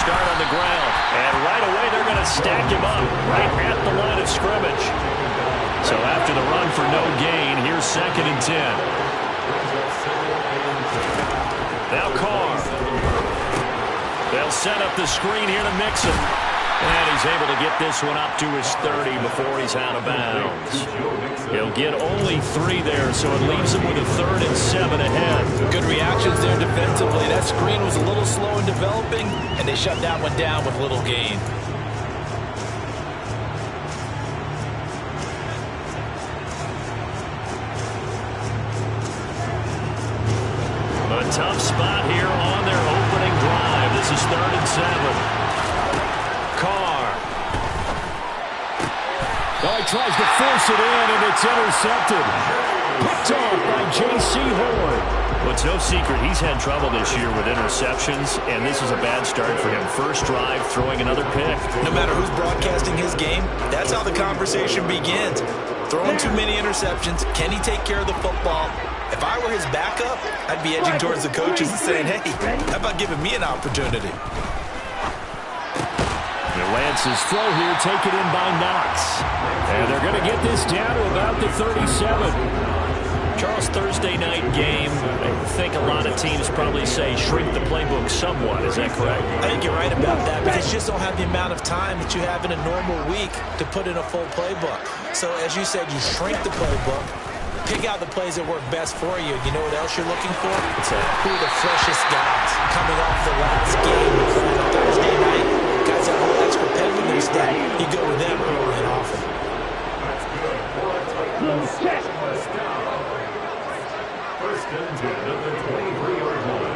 start on the ground. And right away, they're going to stack him up right at the line of scrimmage. So after the run for no gain, here's 2nd and 10. Now Carr. They'll set up the screen here to Mixon. And he's able to get this one up to his 30 before he's out of bounds. He'll get only 3 there, so it leaves him with a 3rd and 7 ahead. Good reactions there defensively. That screen was a little slow in developing, and they shut that one down with little gain. A tough spot here on their opening drive. This is 3rd and 7. Carr. Oh, he tries to force it in, and it's intercepted. Picked off by J.C. Horn. Well, it's no secret he's had trouble this year with interceptions, and this is a bad start for him. First drive, throwing another pick. No matter who's broadcasting his game, that's how the conversation begins. Throwing too many interceptions. Can he take care of the football? If I were his backup, I'd be edging towards the coaches and saying, hey, how about giving me an opportunity? Lance's throw here taken in by Knox. And they're going to get this down to about the 37. Charles, Thursday night game, I think a lot of teams probably say shrink the playbook somewhat. Is that correct? I think you're right about that because you just don't have the amount of time that you have in a normal week to put in a full playbook. So as you said, you shrink the playbook, pick out the plays that work best for you. You know what else you're looking for? What's that? Who are the freshest guys coming off the last game on Thursday night? Guys that have a little extra pep in their step. You go with them early and often. First and 10 at the 23-yard line.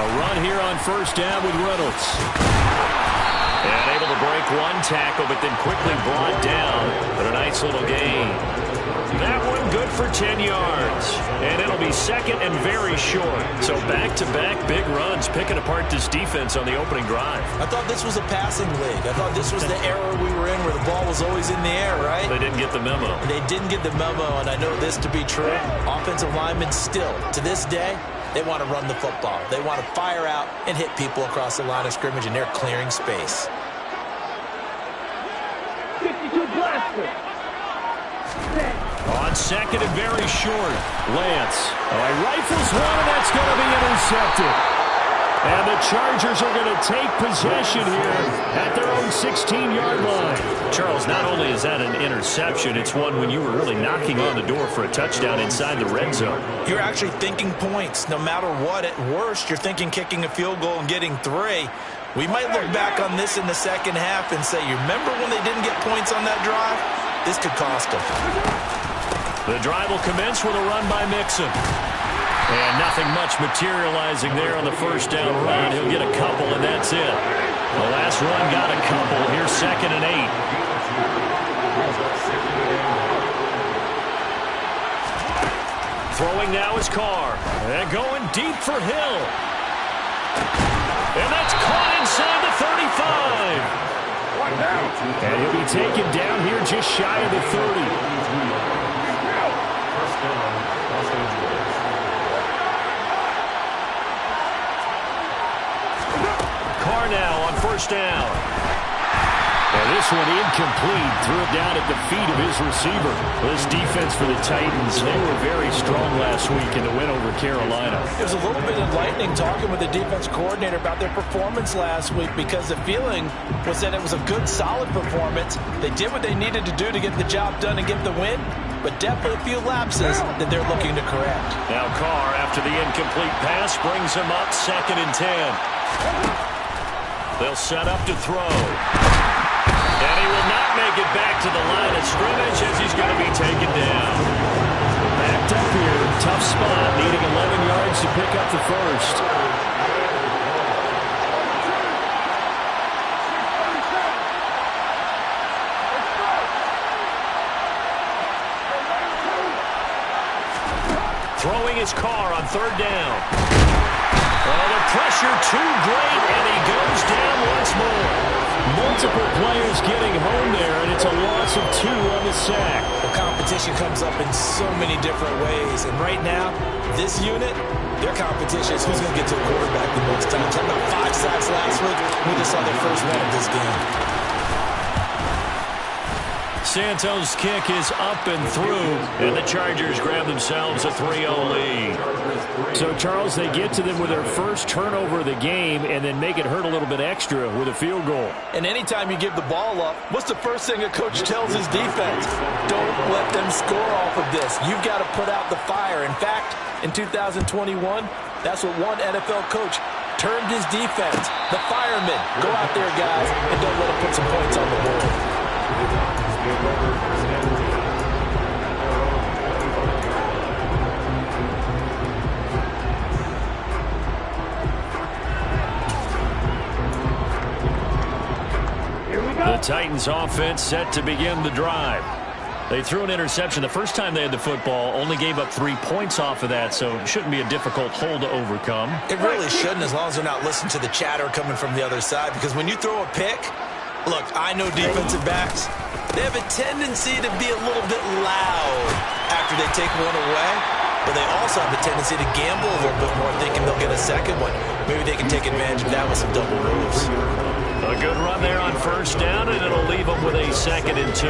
A run here on first down with Reynolds. And able to break one tackle, but then quickly brought down. But a nice little gain. That one good for 10 yards. And it'll be 2nd and very short. So back-to-back big runs, picking apart this defense on the opening drive. I thought this was a passing league. I thought this was the era we were in where the ball was always in the air, right? They didn't get the memo. They didn't get the memo, and I know this to be true. Offensive linemen still, to this day, they want to run the football. They want to fire out and hit people across the line of scrimmage, and they're clearing space. 52 blaster. On 2nd and very short, Lance. Oh, he rifles one, and that's going to be intercepted. And the Chargers are going to take possession here at their own 16-yard line. Charles, not only is that an interception, it's one when you were really knocking on the door for a touchdown inside the red zone. You're actually thinking points. No matter what, at worst, you're thinking kicking a field goal and getting 3. We might look back on this in the second half and say, you remember when they didn't get points on that drive? This could cost them. The drive will commence with a run by Mixon. And nothing much materializing there on the first down run. He'll get a couple, and that's it. The last run got a couple. Here's 2nd and 8. Throwing now is Carr. And going deep for Hill. And that's caught inside the 35. And he'll be taken down here just shy of the 30. Carr now on first down. And this one incomplete. Threw it down at the feet of his receiver. This defense for the Titans, they were very strong last week in the win over Carolina. It was a little bit enlightening talking with the defense coordinator about their performance last week because the feeling was that it was a good, solid performance. They did what they needed to do to get the job done and get the win, but definitely a few lapses that they're looking to correct. Now Carr, after the incomplete pass, brings him up 2nd and 10. They'll set up to throw. And he will not make it back to the line of scrimmage as he's going to be taken down. Backed up here, tough spot, needing 11 yards to pick up the first. Throwing his Carr on 3rd down. Oh, the pressure too great, and he goes down once more. Multiple players getting home there, and it's a loss of 2 on the sack. The competition comes up in so many different ways, and right now, this unit, Their competition is who's going to get to the quarterback the most times. Had about 5 sacks last week. We just saw their first one of this game. Santos' kick is up and through, and the Chargers grab themselves a 3-0 lead. So, Charles, they get to them with their first turnover of the game and then make it hurt a little bit extra with a field goal. And anytime you give the ball up, what's the first thing a coach tells his defense? Don't let them score off of this. You've got to put out the fire. In fact, in 2021, that's what one NFL coach termed his defense. The firemen. Go out there, guys, and don't let them put some points on the board. The Titans offense set to begin the drive. They threw an interception the first time they had the football, only gave up 3 points off of that, so it shouldn't be a difficult hole to overcome. It really shouldn't, as long as they're not listening to the chatter coming from the other side, because when you throw a pick, look, I know defensive backs, they have a tendency to be a little bit loud after they take one away, but they also have a tendency to gamble a little bit more, thinking they'll get a second one. Maybe they can take advantage of that with some double moves. A good run there on first down, and it'll leave them with a 2nd and 2.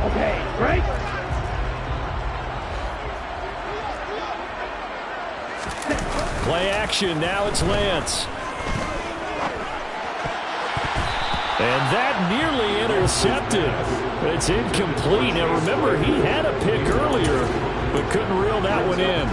Okay, break. Play action. Now it's Lance. And that nearly intercepted. It's incomplete. Now, remember, he had a pick earlier, but couldn't reel that one in.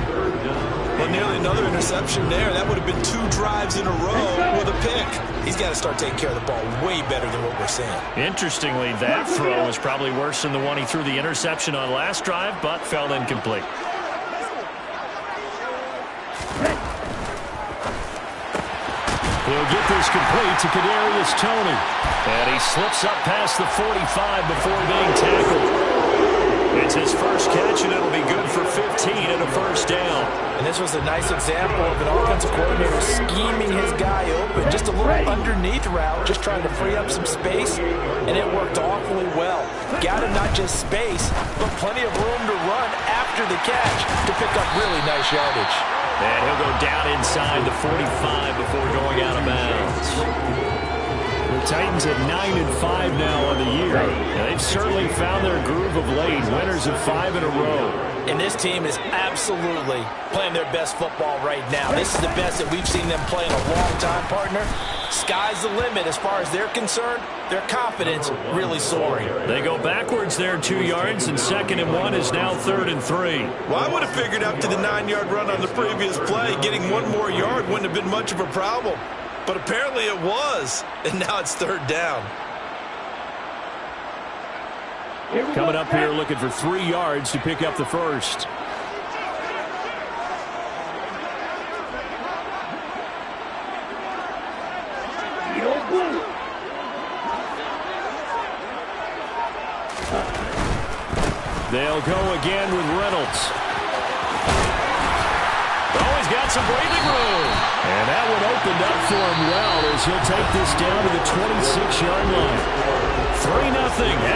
Well, nearly another interception there. That would have been 2 drives in a row with a pick. He's got to start taking care of the ball way better than what we're seeing. Interestingly, that throw was probably worse than the one he threw the interception on last drive, but fell incomplete. He'll get this complete to Kadarius Toney. And he slips up past the 45 before being tackled. It's his first catch, and it'll be good for 15 and a first down. And this was a nice example of an offensive coordinator scheming his guy open. Just a little underneath route, just trying to free up some space, and it worked awfully well. Got him not just space, but plenty of room to run after the catch to pick up really nice yardage. And he'll go down inside the 45 before going out of bounds. The Titans at 9-5 now on the year. And they've certainly found their groove of late. Winners of 5 in a row. And this team is absolutely playing their best football right now. This is the best that we've seen them play in a long time, partner. Sky's the limit as far as they're concerned. Their confidence really soaring. They go backwards there 2 yards, and 2nd and 1 is now 3rd and 3. Well, I would have figured after the 9-yard run on the previous play, getting 1 more yard wouldn't have been much of a problem. But apparently it was, and now it's 3rd down. Coming up here looking for 3 yards to pick up the first. They'll go again with Reynolds. Oh, he's got some breathing room. And that one opened up for him well as he'll take this down to the 26-yard line. 3-0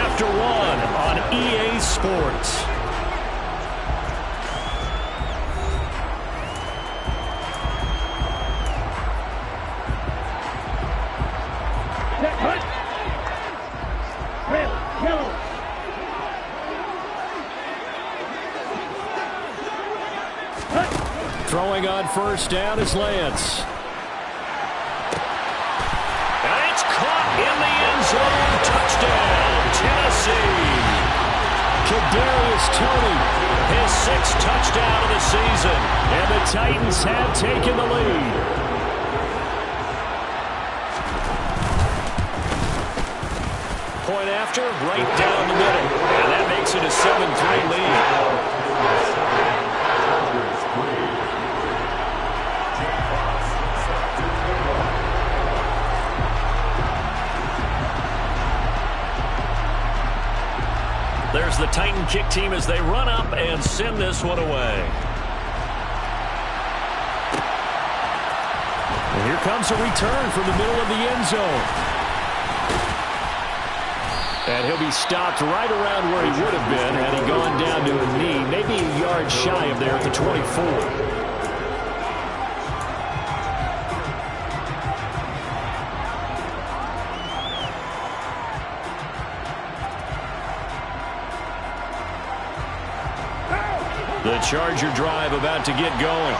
after 1 on EA Sports. Throwing on first down is Lance. And it's caught in the end zone. Touchdown, Tennessee. Kadarius Toney, his 6th touchdown of the season. And the Titans have taken the lead. Point after, right down the middle. And that makes it a 7-3 lead. There's the Titan kick team as they run up and send this one away. And here comes a return from the middle of the end zone. And he'll be stopped right around where he would have been had he gone down to a knee, maybe a yard shy of there at the 24. The Charger drive about to get going.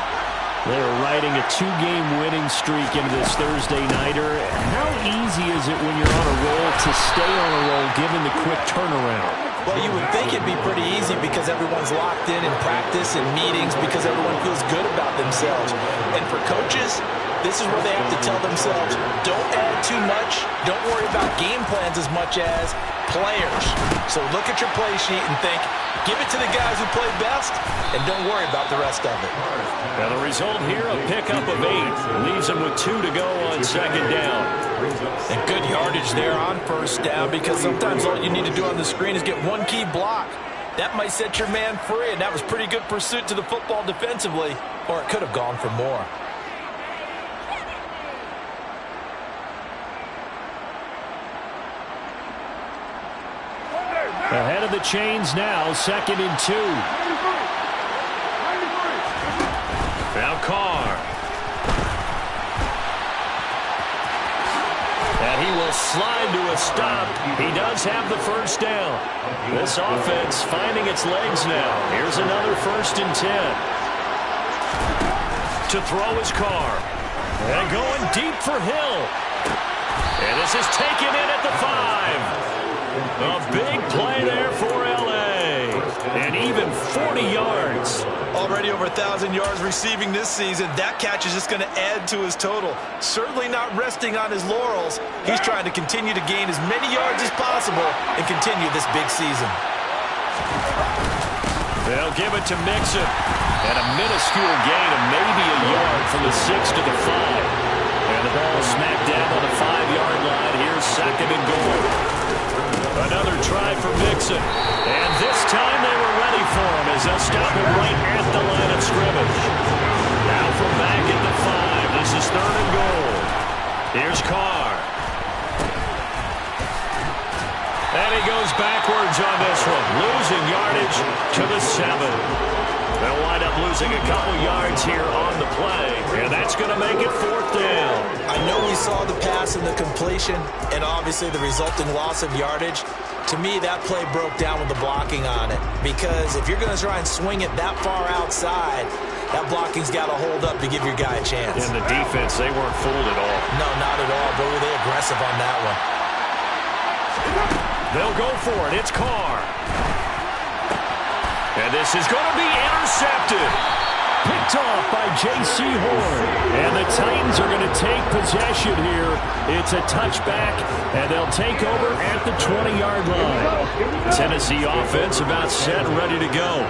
They're riding a 2-game winning streak into this Thursday nighter. How easy is it when you're on a roll to stay on a roll given the quick turnaround? Well, you would think it'd be pretty easy because everyone's locked in practice and meetings because everyone feels good about themselves. And for coaches, this is where they have to tell themselves, don't add too much. Don't worry about game plans as much as players. So look at your play sheet and think, give it to the guys who play best, and don't worry about the rest of it. Now the result here, a pickup of 8. Leaves them with 2 to go on second down. And good yardage there on first down because sometimes all you need to do on the screen is get one key block. That might set your man free, and that was pretty good pursuit to the football defensively, or it could have gone for more. Ahead of the chains now, 2nd and 2. Now Carr. And he will slide to a stop. He does have the first down. This offense finding its legs now. Here's another 1st and 10. To throw his Carr. And going deep for Hill. And this is taken in at the 5. A big play there for L.A. And even 40 yards. Already over 1,000 yards receiving this season. That catch is just going to add to his total. Certainly not resting on his laurels. He's trying to continue to gain as many yards as possible and continue this big season. They'll give it to Mixon. And a minuscule gain of maybe a yard from the 6 to the 5. And the ball smacked down on the 5-yard line. Here's 2nd and goal. Another try for Mixon. And this time they were ready for him as they'll stop him right at the line of scrimmage. Now from back at the 5. This is 3rd and goal. Here's Carr. And he goes backwards on this one. Losing yardage to the 7. They'll wind up losing a couple yards here on the play. And that's going to make it 4th down. I know we saw the pass and the completion and obviously the resulting loss of yardage. To me, that play broke down with the blocking on it. Because if you're going to try and swing it that far outside, that blocking's got to hold up to give your guy a chance. In the defense, they weren't fooled at all. No, not at all. But were they aggressive on that one? They'll go for it. It's Carr. And this is going to be intercepted. Picked off by J.C. Horn. And the Titans are going to take possession here. It's a touchback, and they'll take over at the 20-yard line. Tennessee offense about set and ready to go.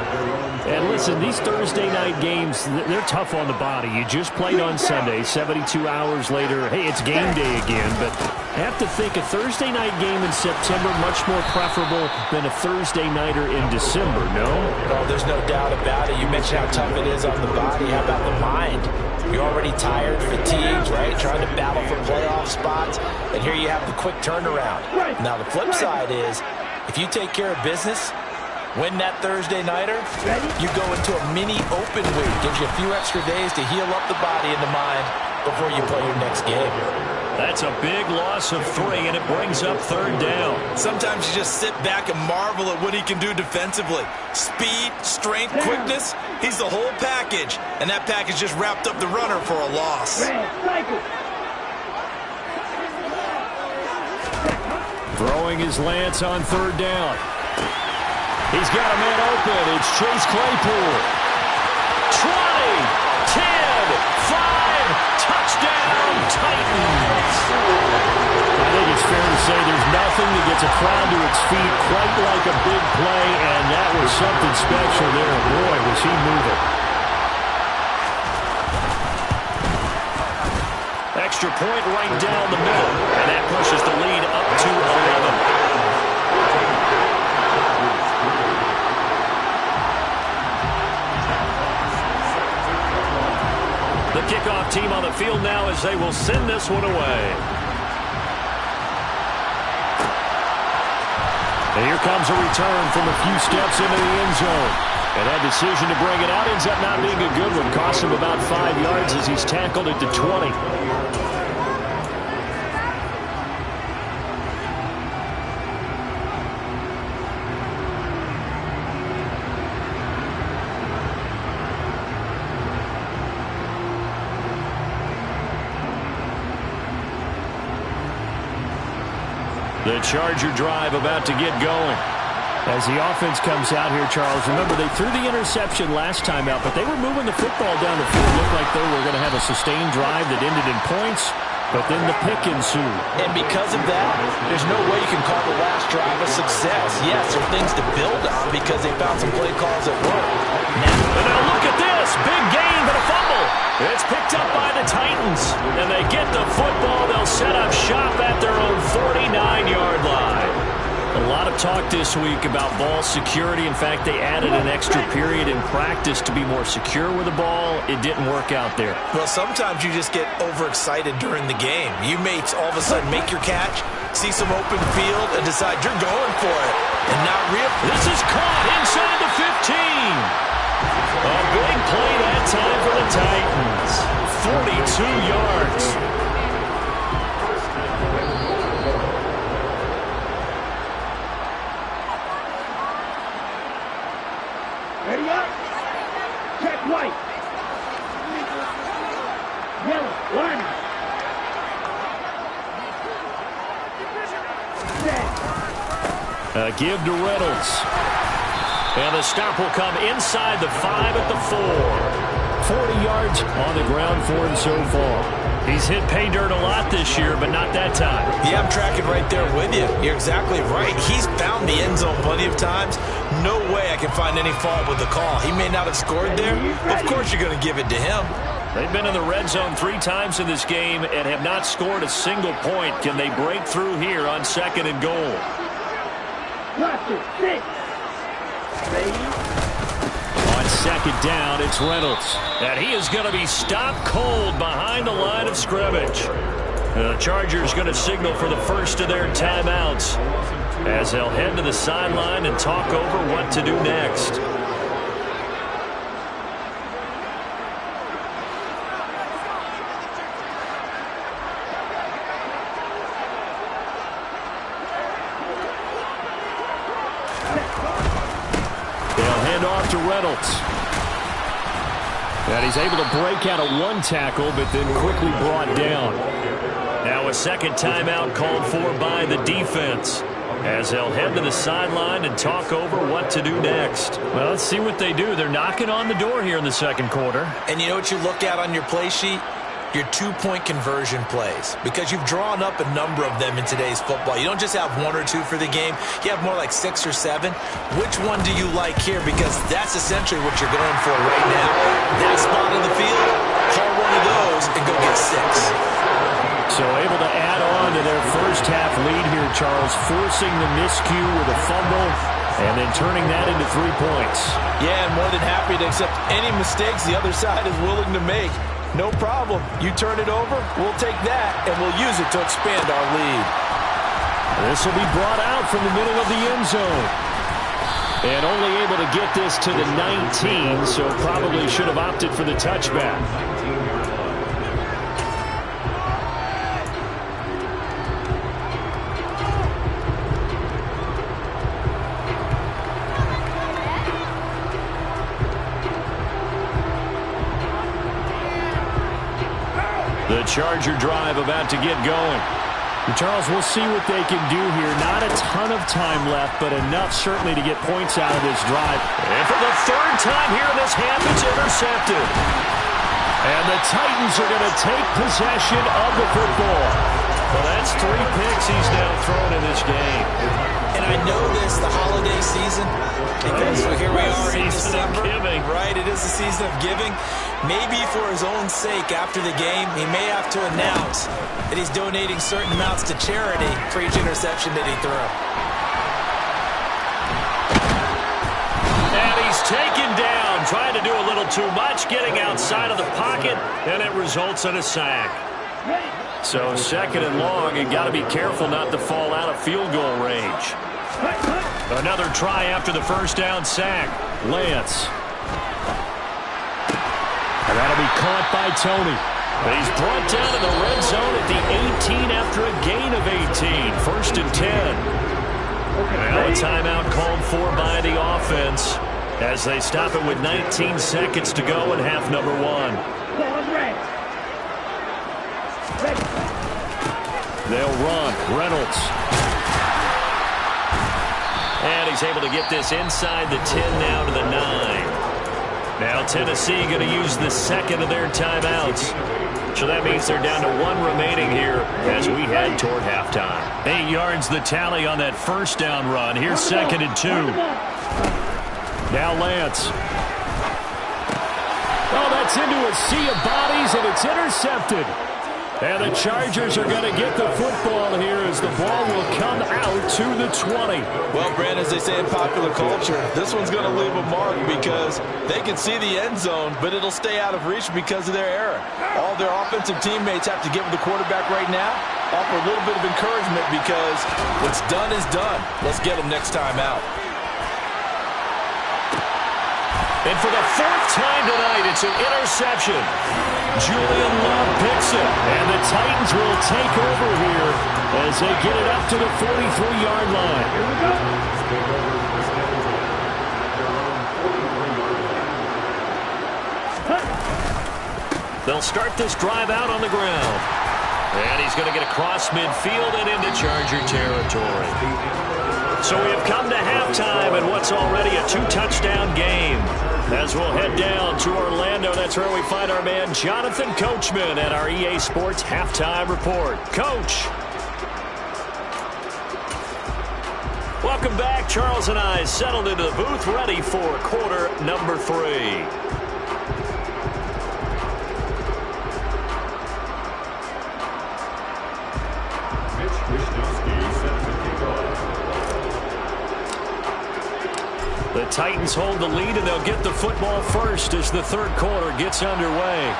And listen, these Thursday night games, they're tough on the body. You just played on Sunday, 72 hours later. Hey, it's game day again, but I have to think a Thursday night game in September much more preferable than a Thursday nighter in December, no? Oh, there's no doubt about it. You mentioned how tough it is on the body. How about the mind? You're already tired, fatigued, right? Trying to battle for playoff spots. And here you have the quick turnaround. Now, the flip side is, if you take care of business, win that Thursday nighter, you go into a mini open week. Gives you a few extra days to heal up the body and the mind before you play your next game. That's a big loss of 3, and it brings up 3rd down. Sometimes you just sit back and marvel at what he can do defensively. Speed, strength, quickness, he's the whole package. And that package just wrapped up the runner for a loss. Throwing his Lance on 3rd down. He's got a man open. It's Chase Claypool. 20, 10, 5, touchdown, Titans. I think it's fair to say there's nothing that gets a crowd to its feet quite like a big play, and that was something special there. Boy, was he moving. Extra point right down the middle, and that pushes the lead up to 11. The kickoff team on the field now as they will send this one away. And here comes a return from a few steps into the end zone. And that decision to bring it out ends up not being a good one. Costs him about 5 yards as he's tackled at the 20. The Charger drive about to get going. As the offense comes out here, Charles, remember they threw the interception last time out, but they were moving the football down the field. It looked like they were going to have a sustained drive that ended in points, but then the pick ensued. And because of that, there's no way you can call the last drive a success. Yes, there are things to build on because they found some play calls that work. Now look at this. Big gain, but a fumble. It's picked up by the Titans, and they get the football. They'll set up shop at their own 49-yard line. A lot of talk this week about ball security. In fact, they added an extra period in practice to be more secure with the ball. It didn't work out there. Well, sometimes you just get overexcited during the game. You may all of a sudden make your catch, see some open field, and decide you're going for it. And not real. This is caught inside the 15. A big play that time for the Titans. 42 yards. Ready up. Check white. Yellow. One. Set. Give to Reynolds. And the stop will come inside the 5 at the 4. 40 yards on the ground for him so far. He's hit pay dirt a lot this year, but not that time. Yeah, I'm tracking right there with you. You're exactly right. He's found the end zone plenty of times. No way I can find any fault with the call. He may not have scored there. Of course you're going to give it to him. They've been in the red zone 3 times in this game and have not scored a single point. Can they break through here on 2nd and goal? Cluster. 6. On 2nd down, it's Reynolds. And he is going to be stopped cold behind the line of scrimmage. The Chargers going to signal for the first of their timeouts as they'll head to the sideline and talk over what to do next. They'll hand off to Reynolds. And he's able to break out of 1 tackle, but then quickly brought down. Now a second timeout called for by the defense as they'll head to the sideline and talk over what to do next. Well, let's see what they do. They're knocking on the door here in the 2nd quarter. And you know what you look at on your play sheet? Your 2-point conversion plays, because you've drawn up a number of them in today's football. You don't just have 1 or 2 for the game. You have more like 6 or 7. Which one do you like here? Because that's essentially what you're going for right now. That spot on the field, call one of those and go get 6. So able to add on to their first half lead here, Charles, forcing the miscue with a fumble and then turning that into 3 points. Yeah, and more than happy to accept any mistakes the other side is willing to make. No problem. You turn it over, we'll take that, and we'll use it to expand our lead. This will be brought out from the middle of the end zone. And only able to get this to the 19, so probably should have opted for the touchback. The Charger drive about to get going. And Charles, we'll see what they can do here. Not a ton of time left, but enough certainly to get points out of this drive. And for the 3rd time here in this half, it's intercepted. And the Titans are going to take possession of the football. Well, that's 3 picks he's now thrown in this game. And I know this, the holiday season, because here we are in December. Right, it is the season of giving. Maybe for his own sake after the game, he may have to announce that he's donating certain amounts to charity for each interception that he threw. And he's taken down, trying to do a little too much, getting outside of the pocket, and it results in a sack. So 2nd and long, you got to be careful not to fall out of field goal range. Another try after the first down sack. Lance. And that'll be caught by Tony. He's brought down in the red zone at the 18 after a gain of 18. First and 10. Now a timeout called for by the offense as they stop it with 19 seconds to go in half number 1. They'll run. Reynolds. And he's able to get this inside the 10 now to the 9. Now Tennessee going to use the second of their timeouts. So that means they're down to 1 remaining here as we head toward halftime. 8 yards the tally on that first down run. Here's second and 2. Now Lance. Oh, that's into a sea of bodies, and it's intercepted. And the Chargers are going to get the football here as the ball will come out to the 20. Well, Brandon, as they say in popular culture, this one's going to leave a mark because they can see the end zone, but it'll stay out of reach because of their error. All their offensive teammates have to give the quarterback right now, offer a little bit of encouragement because what's done is done. Let's get them next time out. And for the 4th time tonight, it's an interception. Julian Love picks it, and the Titans will take over here as they get it up to the 43-yard line. Here we go. They'll start this drive out on the ground. And he's going to get across midfield and into Charger territory. So we have come to halftime in what's already a 2-touchdown game. As we'll head down to Orlando, that's where we find our man Jonathan Coachman at our EA Sports Halftime Report. Coach. Welcome back. Charles and I settled into the booth, ready for quarter number 3. The Titans hold the lead, and they'll get the football first as the third quarter gets underway.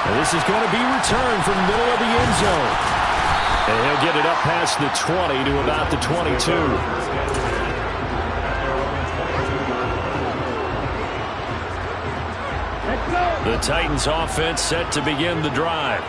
And this is going to be returned from the middle of the end zone. And he'll get it up past the 20 to about the 22. The Titans offense set to begin the drive.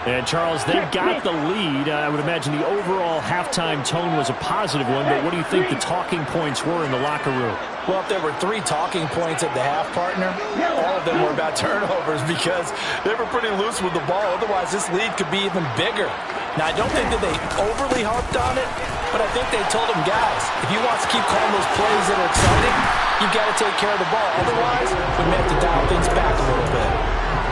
And, Charles, they've got the lead. I would imagine the overall halftime tone was a positive one, but what do you think the talking points were in the locker room? Well, if there were 3 talking points at the half, partner, all of them were about turnovers because they were pretty loose with the ball. Otherwise, this lead could be even bigger. Now, I don't think that they overly harped on it, but I think they told them, guys, if you want to keep calling those plays that are exciting, you've got to take care of the ball. Otherwise, we may have to dial things back a little bit.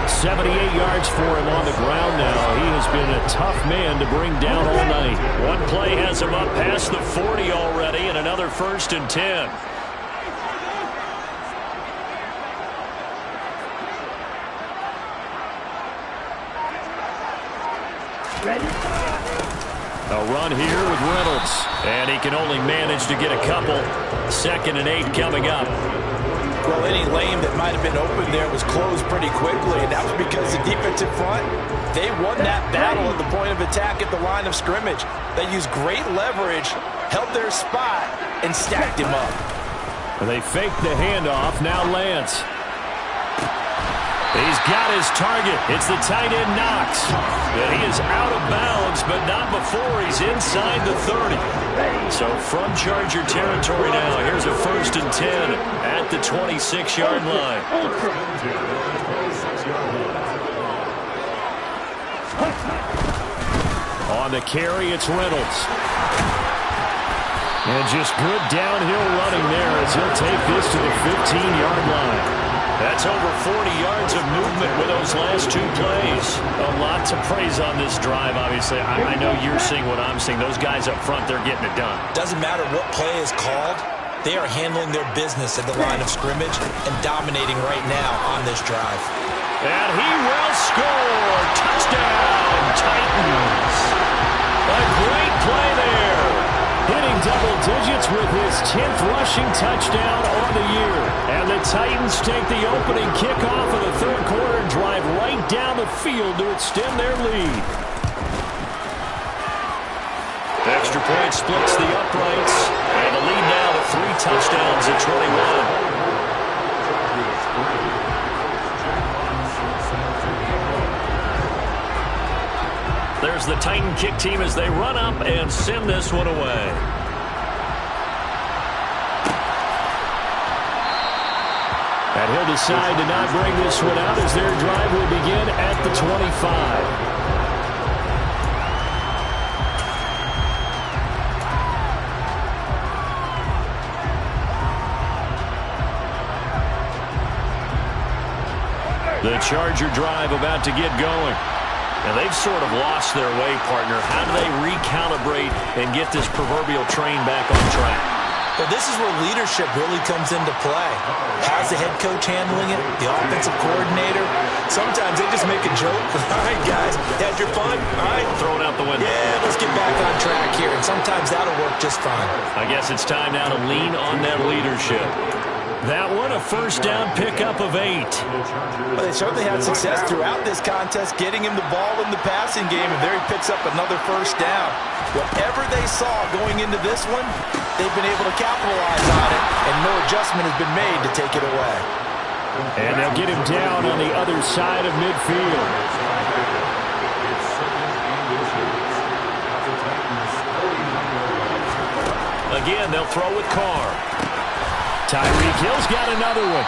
78 yards for him on the ground now. He has been a tough man to bring down all night. One play has him up past the 40 already, and another 1st and 10. Ready? A run here with Reynolds, and he can only manage to get a couple. 2nd and 8 coming up. Well, any lane that might have been open there was closed pretty quickly, and that was because the defensive front, they won that battle at the point of attack at the line of scrimmage. They used great leverage, held their spot, and stacked him up. And they faked the handoff. Now Lance. He's got his target. It's the tight end Knox. And he is out of bounds, but not before he's inside the 30. So from Charger territory now, here's a 1st and 10 at the 26-yard line. On the carry, it's Reynolds. And just good downhill running there as he'll take this to the 15-yard line. That's over 40 yards of movement with those last 2 plays. A lot to praise on this drive, obviously. I know you're seeing what I'm seeing. Those guys up front, they're getting it done. Doesn't matter what play is called. They are handling their business at the line of scrimmage and dominating right now on this drive. And he will score. Touchdown, Titans. A great play there. Hitting double digits with his 10th rushing touchdown on the year. And the Titans take the opening kickoff of the third quarter and drive right down the field to extend their lead. Extra point splits the uprights. And the lead now to 3 touchdowns at 21. There's the Titan kick team as they run up and send this one away. And he'll decide to not bring this one out as their drive will begin at the 25. The Charger drive about to get going. And they've sort of lost their way, partner. How do they recalibrate and get this proverbial train back on track? Well, this is where leadership really comes into play. How's the head coach handling it? The offensive coordinator? Sometimes they just make a joke. All right, guys, had your fun? All right. Throw it out the window. Yeah, let's get back on track here. And sometimes that'll work just fine. I guess it's time now to lean on that leadership. That one, a first down pickup of 8. Well, they certainly had success throughout this contest, getting him the ball in the passing game, and there he picks up another first down. Whatever they saw going into this one, they've been able to capitalize on it, and no adjustment has been made to take it away. And they'll get him down on the other side of midfield. Again, they'll throw with Carr. Tyreek Hill's got another one.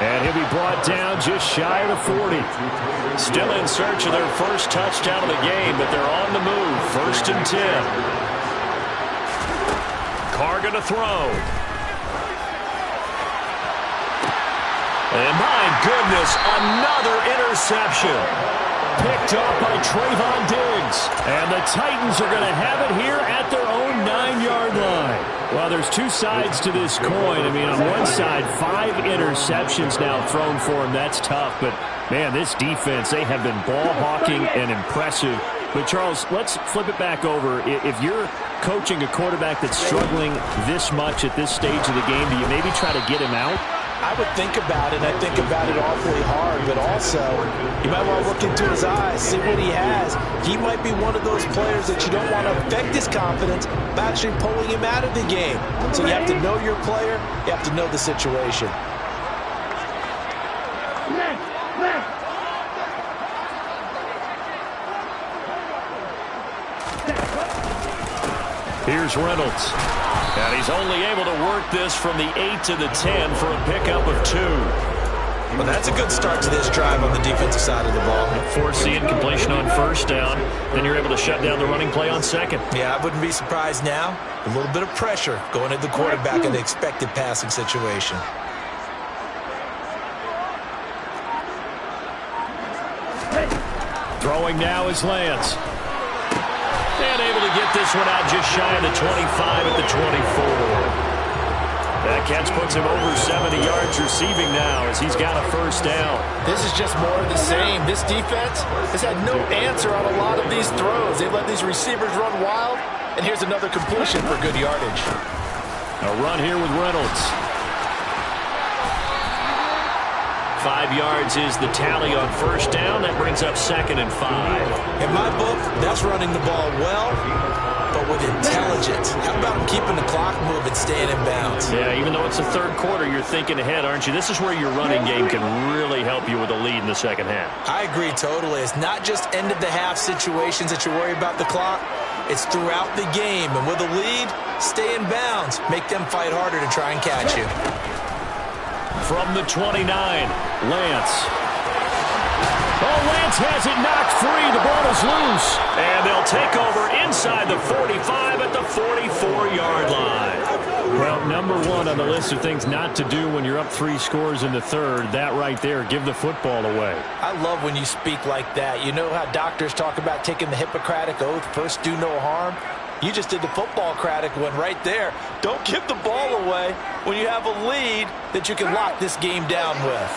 And he'll be brought down just shy of the 40. Still in search of their first touchdown of the game, but they're on the move. 1st and 10. Carr going to throw. And my goodness, another interception. Picked off by Trayvon Diggs. And the Titans are going to have it here at their own 9-yard line. Well, there's 2 sides to this coin. I mean, on one side, 5 interceptions now thrown for him. That's tough. But, man, this defense, they have been ball hawking and impressive. But, Charles, let's flip it back over. If you're coaching a quarterback that's struggling this much at this stage of the game, do you maybe try to get him out? I would think about it. I think about it awfully hard, but also you might want to look into his eyes, see what he has. He might be one of those players that you don't want to affect his confidence by actually pulling him out of the game. So you have to know your player. You have to know the situation. Here's Reynolds. And he's only able to work this from the 8 to the 10 for a pickup of 2. Well, that's a good start to this drive on the defensive side of the ball. Forcing incompletion on first down. Then you're able to shut down the running play on second. Yeah, I wouldn't be surprised now. A little bit of pressure going at the quarterback in the expected passing situation. Throwing now is Lance. And able to get this one out just shy of the 25 at the 24. That catch puts him over 70 yards receiving now as he's got a first down. This is just more of the same. This defense has had no answer on a lot of these throws. They let these receivers run wild, and here's another completion for good yardage. A run here with Reynolds. 5 yards is the tally on first down. That brings up 2nd and 5. In my book, that's running the ball well, but with intelligence. How about him keeping the clock moving, staying in bounds? Yeah, even though it's the third quarter, you're thinking ahead, aren't you? This is where your running game can really help you with a lead in the second half. I agree totally. It's not just end-of-the-half situations that you worry about the clock. It's throughout the game. And with a lead, stay in bounds. Make them fight harder to try and catch you. From the 29, Lance. Oh, Lance has it knocked free. The ball is loose. And they'll take over inside the 45 at the 44-yard line. Well, number one on the list of things not to do when you're up 3 scores in the third, that right there, give the football away. I love when you speak like that. You know how doctors talk about taking the Hippocratic Oath, first do no harm? You just did the football-cratic one right there. Don't give the ball away when you have a lead that you can lock this game down with.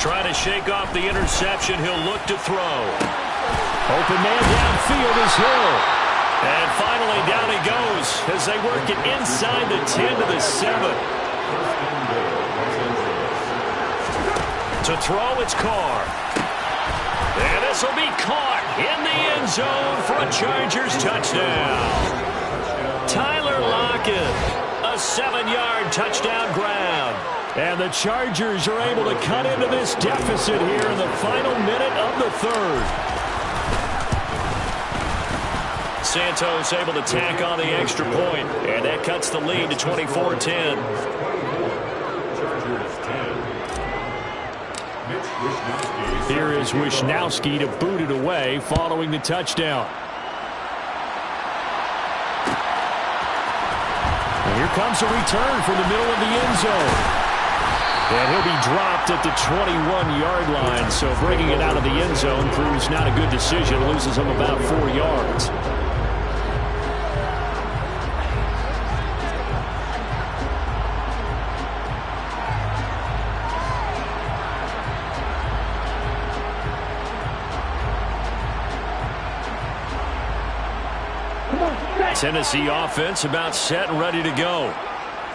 Trying to shake off the interception. He'll look to throw. Open man downfield is Hill. And finally down he goes as they work it inside the 10 to the 7. To throw, it's Carr. And this will be caught in the end zone for a Chargers touchdown. Tyler Lockett, a 7-yard touchdown grab. And the Chargers are able to cut into this deficit here in the final minute of the third. Santos able to tack on the extra point, and that cuts the lead to 24-10. Here is Wishnowsky to boot it away following the touchdown. And here comes a return from the middle of the end zone. And he'll be dropped at the 21-yard line, so bringing it out of the end zone proves not a good decision. Loses him about 4 yards. Tennessee offense about set and ready to go.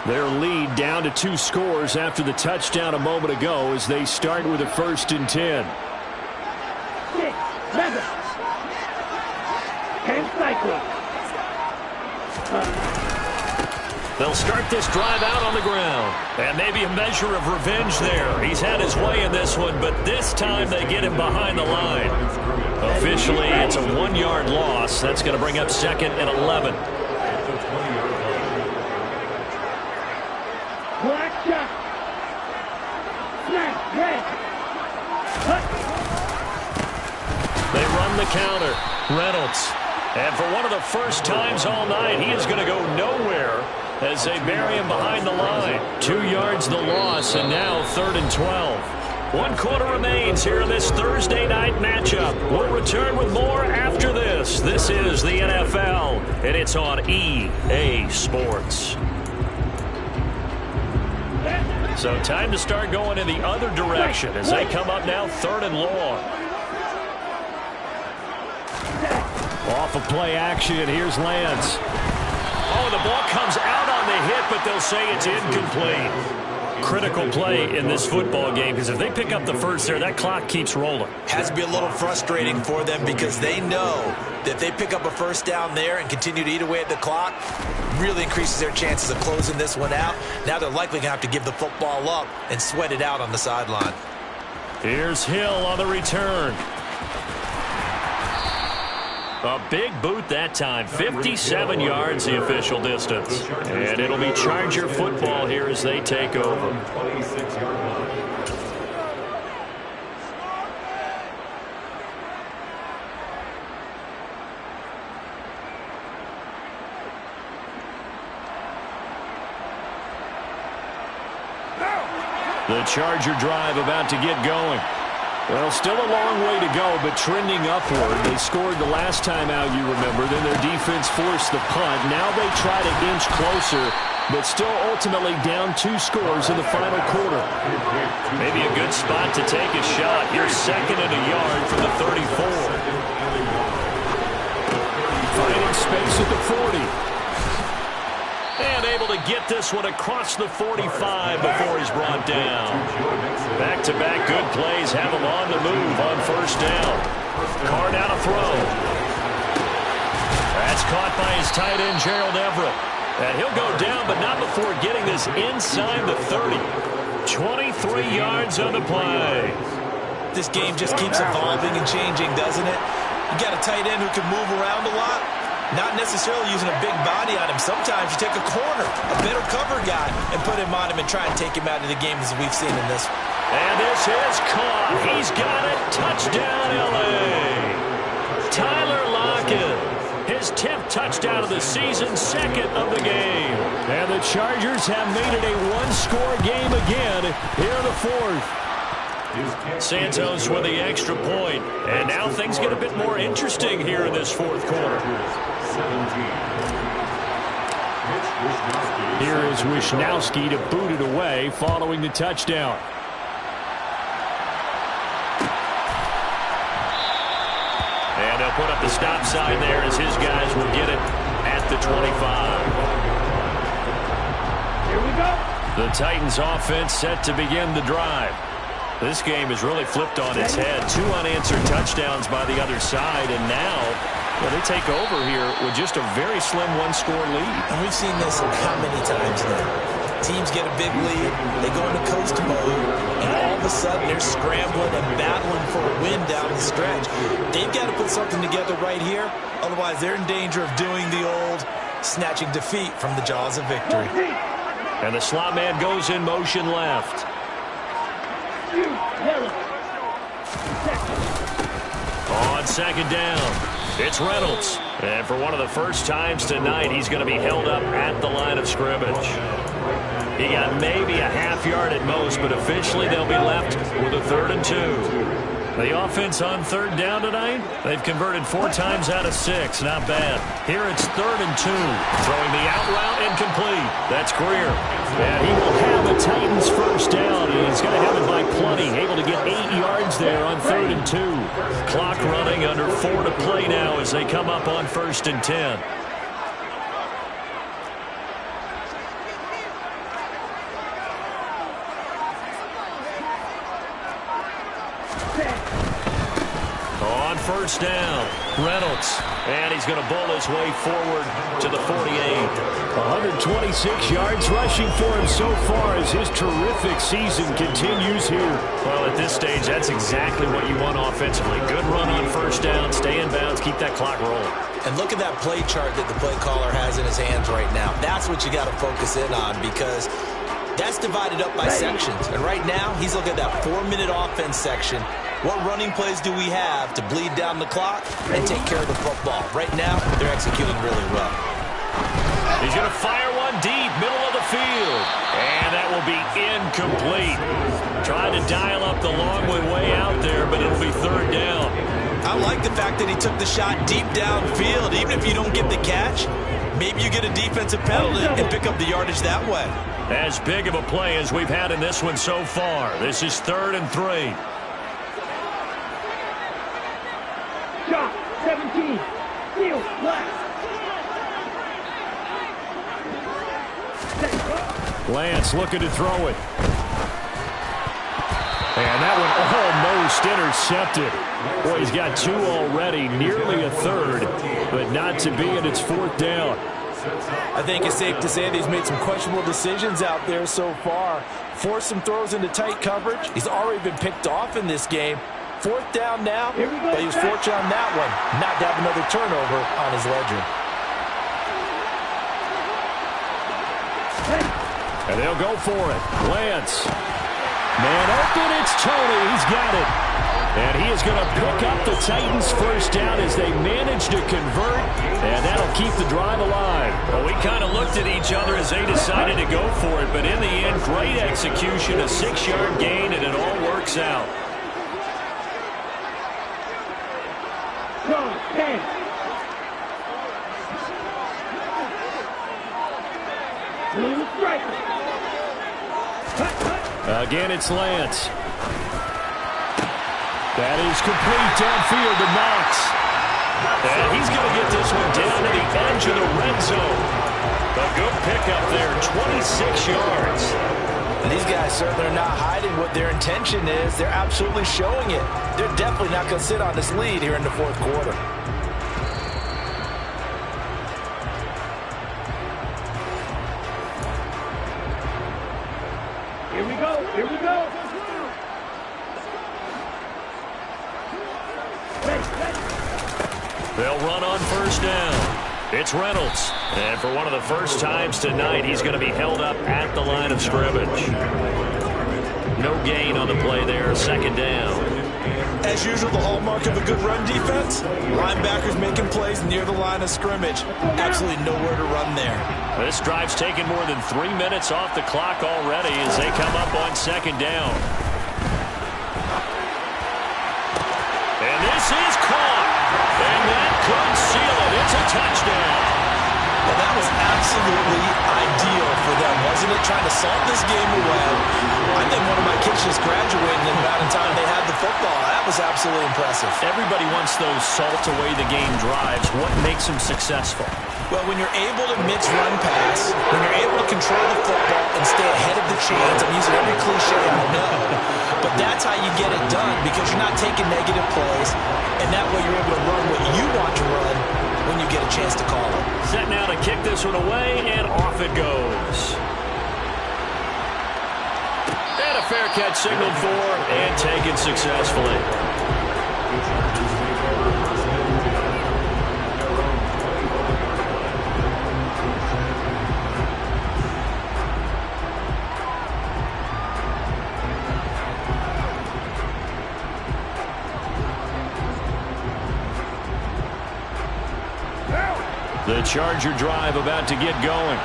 Their lead down to 2 scores after the touchdown a moment ago as they start with a 1st and 10. 6, 7. 10 cycles. They'll start this drive out on the ground. And maybe a measure of revenge there. He's had his way in this one, but this time they get him behind the line. Officially, it's a 1-yard loss. That's going to bring up 2nd and 11. Black shot. Snap. Red. They run the counter. Reynolds. And for one of the first times all night, he is going to go nowhere as they bury him behind the line. 2 yards the loss, and now 3rd and 12. 1 quarter remains here in this Thursday night matchup. We'll return with more after this. This is the NFL, and it's on EA Sports. So time to start going in the other direction as they come up now 3rd and long. Off of play action, here's Lance. Oh, the ball comes out on the hit, but they'll say it's incomplete. Critical play in this football game because if they pick up the first there, that clock keeps rolling. Has to be a little frustrating for them because they know that if they pick up a first down there and continue to eat away at the clock, really increases their chances of closing this one out. Now they're likely going to have to give the football up and sweat it out on the sideline. Here's Hill on the return. A big boot that time. 57 yards the official distance. And it'll be Charger football here as they take over. The Charger drive about to get going. Well, still a long way to go, but trending upward. They scored the last time out, you remember. Then their defense forced the punt. Now they try to inch closer, but still ultimately down 2 scores in the final quarter. Maybe a good spot to take a shot. You're 2nd and a yard from the 34. Finding space at the 40. And able to get this one across the 45 before he's brought down. Back-to-back good plays have him on the move on 1st down. Carr now to throw. That's caught by his tight end, Gerald Everett. And he'll go down, but not before getting this inside the 30. 23 yards on the play. This game just keeps evolving and changing, doesn't it? You got a tight end who can move around a lot. Not necessarily using a big body on him. Sometimes you take a corner, a better cover guy, and put him on him and try and take him out of the game as we've seen in this. And this is caught. He's got it. Touchdown, L.A. Tyler Lockett. His 10th touchdown of the season, 2nd of the game. And the Chargers have made it a 1-score game again here in the 4th. Santos with the extra point. And now things get a bit more interesting here in this 4th quarter. Here is Wishnowsky to boot it away following the touchdown. And they'll put up the stop sign there as his guys will get it at the 25. Here we go. The Titans offense set to begin the drive. This game has really flipped on its head. 2 unanswered touchdowns by the other side, and now they take over here with just a very slim one-score lead. And we've seen this how many times now? Teams get a big lead, they go into coast mode, and all of a sudden they're scrambling and battling for a win down the stretch. They've got to put something together right here, otherwise they're in danger of doing the old snatching defeat from the jaws of victory. And the slot man goes in motion left. On second down, it's Reynolds. And for one of the first times tonight, he's going to be held up at the line of scrimmage. He got maybe a half yard at most, but officially they'll be left with a 3rd and 2. The offense on 3rd down tonight, they've converted 4 times out of 6. Not bad. Here it's 3rd and 2. Throwing the out route incomplete. That's Greer. And he will have the Titans first down. He's going to have it by plenty. Able to get 8 yards there on 3rd and 2. Clock running under 4 to play now as they come up on 1st and 10. On 1st down, Reynolds. And he's going to bowl his way forward to the 48. 126 yards rushing for him so far as his terrific season continues here. Well, at this stage, that's exactly what you want offensively. Good run on 1st down, stay in bounds, keep that clock rolling. And look at that play chart that the play caller has in his hands right now. That's what you got to focus in on, because that's divided up by sections. And right now, he's looking at that 4-minute offense section. What running plays do we have to bleed down the clock and take care of the football? Right now, they're executing really well. He's going to fire one deep, middle of the field. And that will be incomplete. Trying to dial up the long way out there, but it'll be 3rd down. I like the fact that he took the shot deep downfield. Even if you don't get the catch, maybe you get a defensive penalty and pick up the yardage that way. As big of a play as we've had in this one so far. This is 3rd and 3. Shot 17. Field left. Lance looking to throw it. And that one almost intercepted. Boy, he's got 2 already, nearly a 3rd, but not to be, and it's 4th down. I think it's safe to say that he's made some questionable decisions out there so far. Forced some throws into tight coverage. He's already been picked off in this game. 4th down now, but he was fortunate on that one not to have another turnover on his ledger. And they'll go for it. Lance. Man open, it's Tony. He's got it. And he is going to pick up the Titans' first down as they manage to convert, and that'll keep the drive alive. Well, we kind of looked at each other as they decided to go for it, but in the end, great execution, a 6-yard gain, and it all works out. 10. Again, it's Lance. That is complete downfield to Knox. And he's going to get this one down to the edge of the red zone. A good pickup there, 26 yards. And these guys certainly are not hiding what their intention is. They're absolutely showing it. They're definitely not going to sit on this lead here in the 4th quarter. Here we go. Here we go. They'll run on 1st down. It's Reynolds. And for one of the first times tonight, he's going to be held up at the line of scrimmage. No gain on the play there, 2nd down. As usual, the hallmark of a good run defense, linebackers making plays near the line of scrimmage. Absolutely nowhere to run there. This drive's taken more than 3 minutes off the clock already as they come up on 2nd down. And this is caught. And that could seal it. It's a touchdown. Well, that was absolutely ideal for them wasn't it? Trying to salt this game away. I think one of my kids just graduated in the amount of time they had the football. That was absolutely impressive. Everybody wants those salt-away-the-game drives. What makes them successful? Well, when you're able to mix run-pass, when you're able to control the football and stay ahead of the chains, I'm using every cliche I know, but that's how you get it done because you're not taking negative plays, and that way you're able to run what you want to run when you get a chance to call it. Set now to kick this one away, and off it goes. And a fair catch signaled for and taken successfully. The Charger drive about to get going.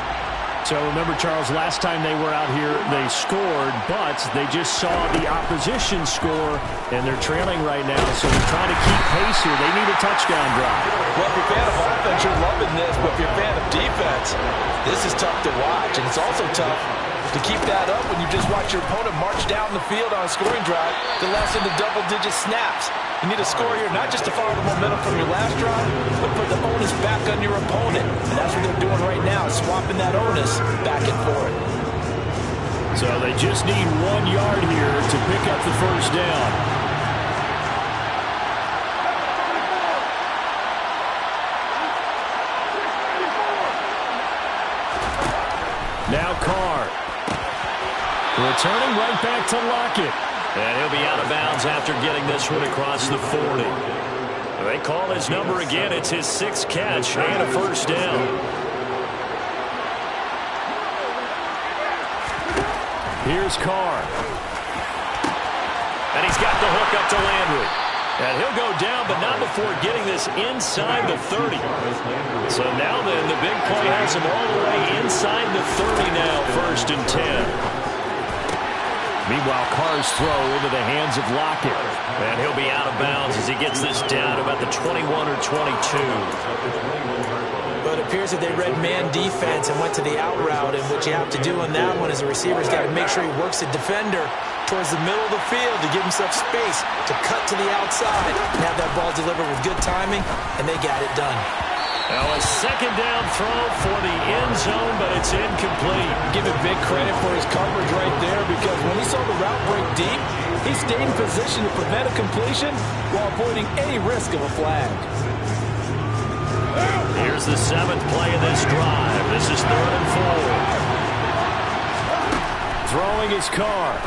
So remember, Charles, last time they were out here, they scored, but they just saw the opposition score, and they're trailing right now, so they're trying to keep pace here. They need a touchdown drive. Well, if you're a fan of offense, you're loving this, but if you're a fan of defense, this is tough to watch, and it's also tough to keep that up when you just watch your opponent march down the field on a scoring drive that lasts into double-digit snaps. You need a score here, not just to follow the momentum from your last drive, but put the onus back on your opponent. And that's what they're doing right now, swapping that onus back and forth. So they just need 1 yard here to pick up the first down. Now Carr. Returning right back to Lockett. And he'll be out of bounds after getting this one across the 40. They call his number again. It's his 6th catch and a first down. Here's Carr. And he's got the hook up to Landry. And he'll go down, but not before getting this inside the 30. So now then, the big play has him all the way inside the 30 now, 1st and 10. Meanwhile, Carr's throw into the hands of Lockett. And he'll be out of bounds as he gets this down about the 21 or 22. But it appears that they read man defense and went to the out route, and what you have to do on that one is the receiver's got to make sure he works the defender towards the middle of the field to give himself space to cut to the outside and have that ball delivered with good timing, and they got it done. Now a 2nd down throw for the end zone, but it's incomplete. Give him big credit for his coverage right there because when he saw the route break deep, he stayed in position to prevent a completion while avoiding any risk of a flag. Here's the 7th play of this drive. This is 3rd and 4. Throwing his Carr.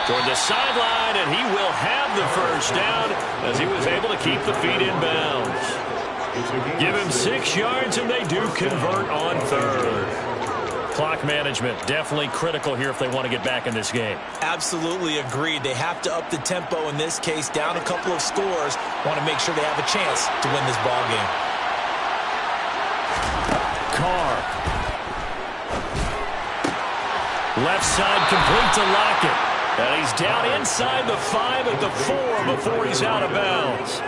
Toward the sideline, and he will have the first down as he was able to keep the feet in bounds. Give him 6 yards, and they do convert on 3rd. Clock management definitely critical here if they want to get back in this game. Absolutely agreed. They have to up the tempo in this case, down a couple of scores. Want to make sure they have a chance to win this ball game. Carr. Left side complete to Lockett. And he's down inside the 5 at the 4 before he's out of bounds.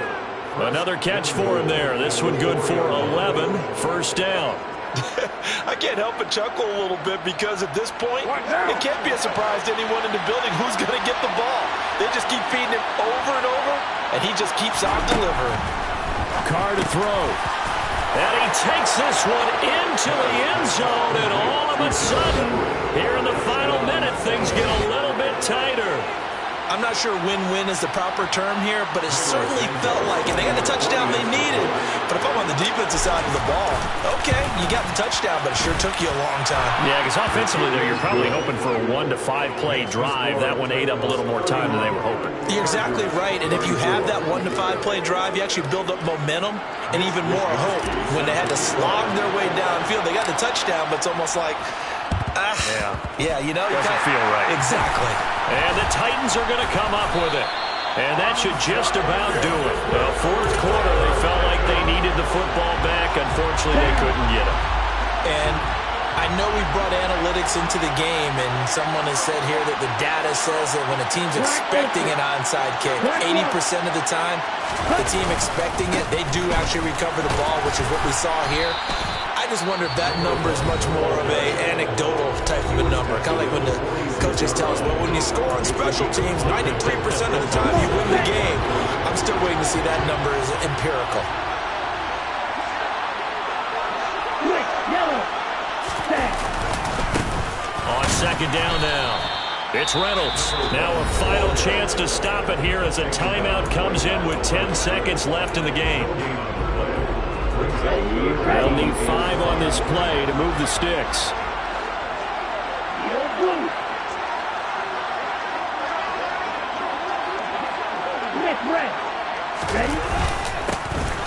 Another catch for him there. This one good for 11. First down. I can't help but chuckle a little bit because at this point, it can't be a surprise to anyone in the building who's going to get the ball. They just keep feeding him over and over, and he just keeps on delivering. Carr to throw. And he takes this one into the end zone, and all of a sudden, here in the final minute, things get a little bit tighter. I'm not sure win-win is the proper term here, but it certainly felt like it. They got the touchdown they needed. But if I'm on the defensive side of the ball, okay, you got the touchdown, but it sure took you a long time. Yeah, because offensively there, you're probably hoping for a 1 to 5 play drive. That one ate up a little more time than they were hoping. You're exactly right, and if you have that 1 to 5 play drive, you actually build up momentum and even more hope. When they had to slog their way downfield, they got the touchdown, but it's almost like, yeah, you know, doesn't feel right. Exactly. And the Titans are going to come up with it. And that should just about do it. The 4th quarter, they felt like they needed the football back. Unfortunately, they couldn't get it. And I know we brought analytics into the game, and someone has said here that the data says that when a team's expecting an onside kick, 80% of the time, the team expecting it, they do actually recover the ball, which is what we saw here. I just wonder if that number is much more of a anecdotal type of a number. Kind of like when the coaches tell us, well, when you score on special teams, 93% of the time you win the game. I'm still waiting to see that number as empirical. Quick, yellow. Set. On second down now. It's Reynolds. Now a final chance to stop it here as a timeout comes in with 10 seconds left in the game. They'll need 5 on this play to move the sticks. Ready?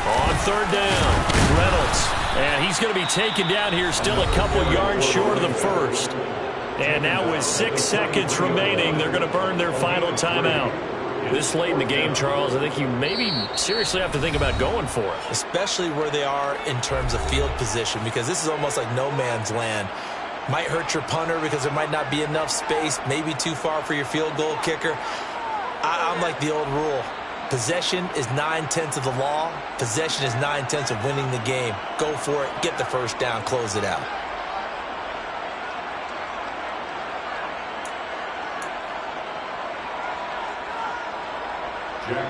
On third down, Reynolds. And he's going to be taken down here, still a couple yards short of the first. And now with 6 seconds remaining, they're going to burn their final timeout. This late in the game, Charles, I think you maybe seriously have to think about going for it. Especially where they are in terms of field position, because this is almost like no man's land. Might hurt your punter because there might not be enough space, maybe too far for your field goal kicker. I'm like the old rule. Possession is 9/10 of the law. Possession is 9/10 of winning the game. Go for it, get the first down, close it out.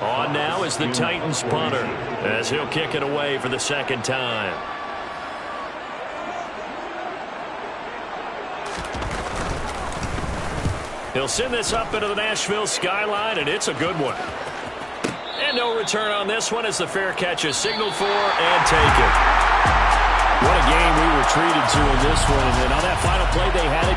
On now is the Titans punter as he'll kick it away for the second time. He'll send this up into the Nashville skyline, and it's a good one. And no return on this one as the fair catch is signaled for and taken. What a game we were treated to in this one. And on that final play, they had a